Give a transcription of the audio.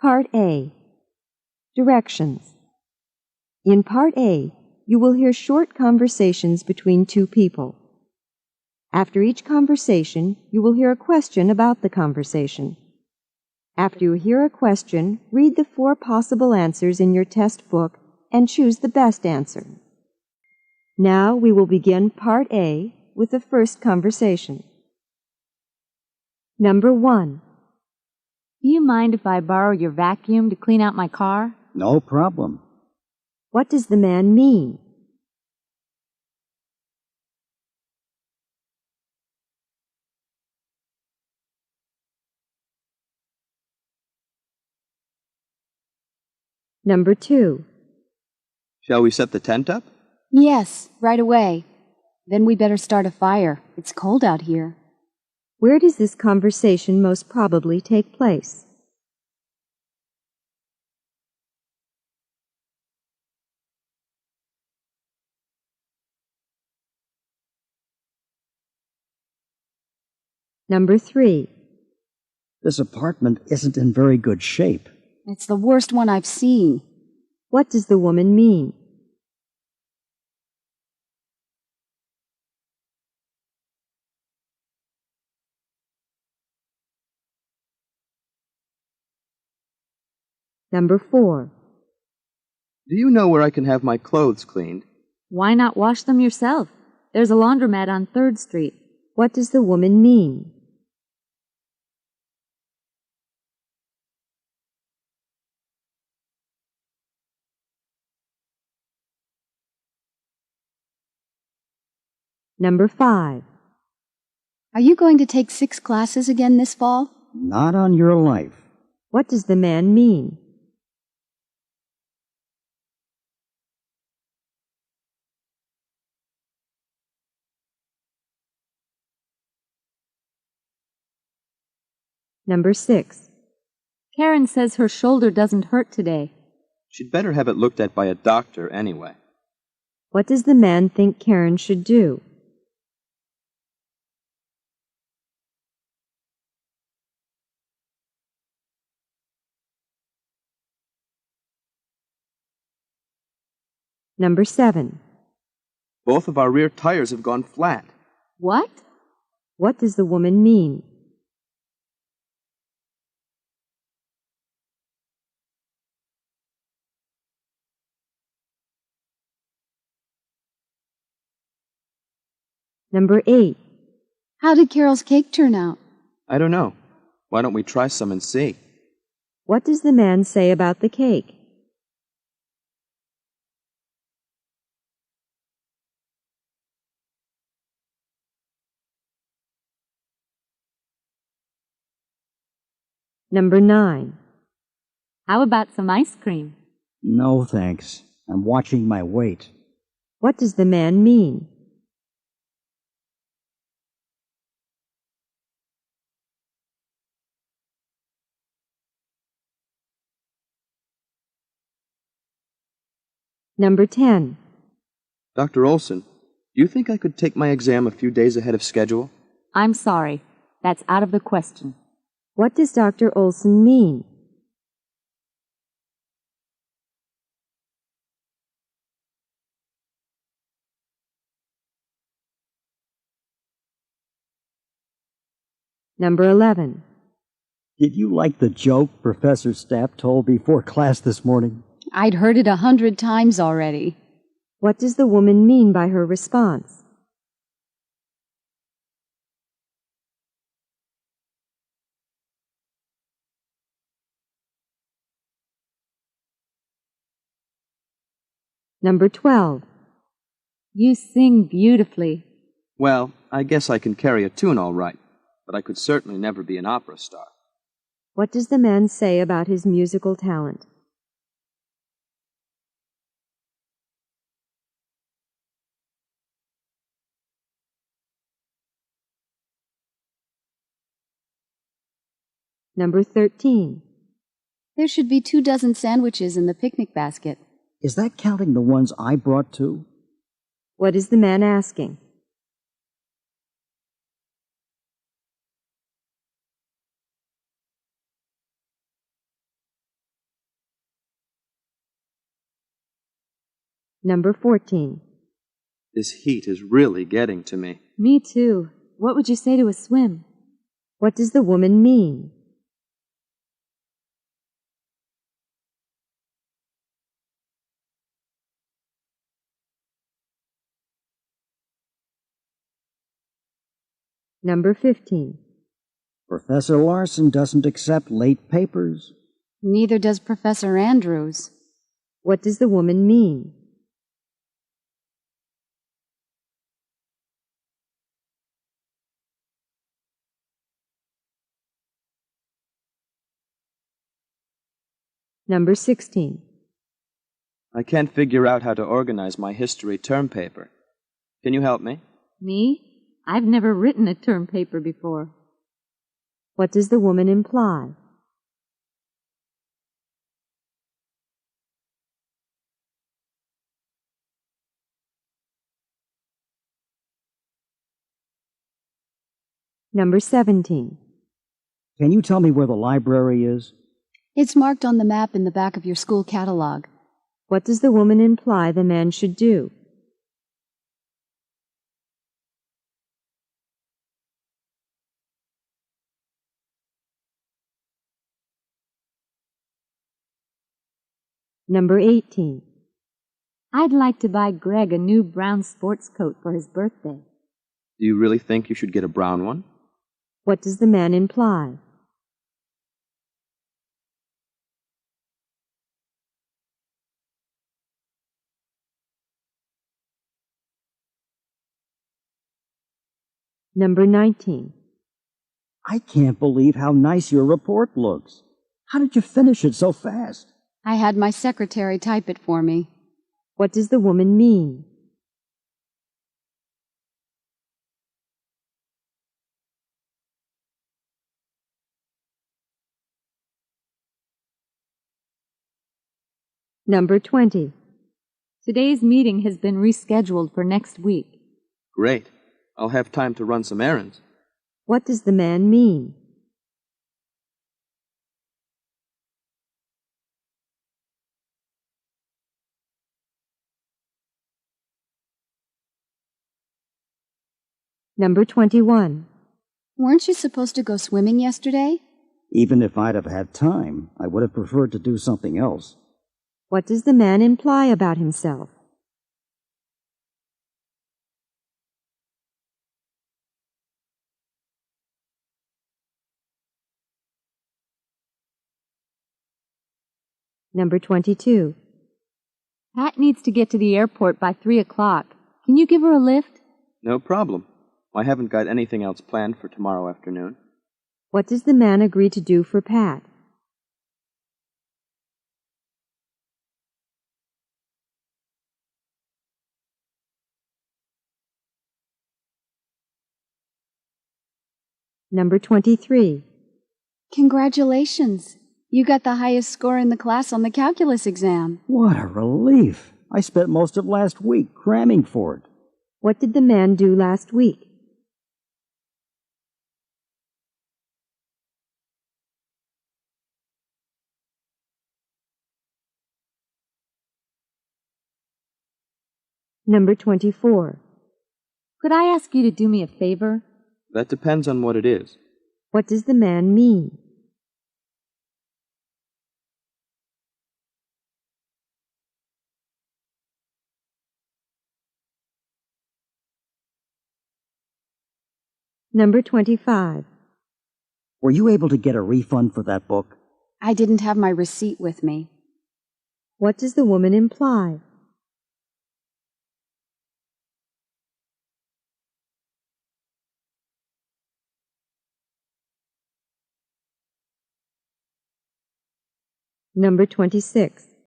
Part A. Directions. In Part A, you will hear short conversations between two people. After each conversation, you will hear a question about the conversation. After you hear a question, read the 4 possible answers in your test book and choose the best answer. Now we will begin Part A with the first conversation. Number 1. Do you mind if I borrow your vacuum to clean out my car? No problem. What does the man mean? Number 2. Shall we set the tent up? Yes, right away. Then we better start a fire. It's cold out here. Where does this conversation most probably take place? Number 3. This apartment isn't in very good shape. It's the worst one I've seen. What does the woman mean? Number 4. Do you know where I can have my clothes cleaned? Why not wash them yourself? There's a laundromat on 3rd Street. What does the woman mean? Number 5. Are you going to take 6 classes again this fall? Not on your life. What does the man mean? Number 6. Karen says her shoulder doesn't hurt today. She'd better have it looked at by a doctor anyway. What does the man think Karen should do? Number 7. Both of our rear tires have gone flat. What? What does the woman mean? Number 8. How did Carol's cake turn out? I don't know. Why don't we try some and see? What does the man say about the cake? Number 9. How about some ice cream? No, thanks. I'm watching my weight. What does the man mean? Number 10. Dr. Olson, do you think I could take my exam a few days ahead of schedule? I'm sorry. That's out of the question. What does Dr. Olson mean? Number 11. Did you like the joke Professor Stapp told before class this morning? I'd heard it 100 times already. What does the woman mean by her response? Number 12. You sing beautifully. Well, I guess I can carry a tune all right, but I could certainly never be an opera star. What does the man say about his musical talent? Number 13. There should be 2 dozen sandwiches in the picnic basket. Is that counting the ones I brought too? What is the man asking? Number 14. This heat is really getting to me. Me too. What would you say to a swim? What does the woman mean? Number 15. Professor Larson doesn't accept late papers. Neither does Professor Andrews. What does the woman mean? Number 16. I can't figure out how to organize my history term paper. Can you help me? Me? I've never written a term paper before. What does the woman imply? Number 17. Can you tell me where the library is? It's marked on the map in the back of your school catalog. What does the woman imply the man should do? Number 18. I'd like to buy Greg a new brown sports coat for his birthday. Do you really think you should get a brown one? What does the man imply? Number 19. I can't believe how nice your report looks. How did you finish it so fast? I had my secretary type it for me. What does the woman mean? Number 20. Today's meeting has been rescheduled for next week. Great. I'll have time to run some errands. What does the man mean? Number 21. Weren't you supposed to go swimming yesterday? Even if I'd have had time, I would have preferred to do something else. What does the man imply about himself? Number 22. Pat needs to get to the airport by 3 o'clock. Can you give her a lift? No problem. I haven't got anything else planned for tomorrow afternoon. What does the man agree to do for Pat? Number 23. Congratulations. You got the highest score in the class on the calculus exam. What a relief! I spent most of last week cramming for it. What did the man do last week? Number 24. Could I ask you to do me a favor? That depends on what it is. What does the man mean? Number 25. Were you able to get a refund for that book? I didn't have my receipt with me. What does the woman imply? Number 26.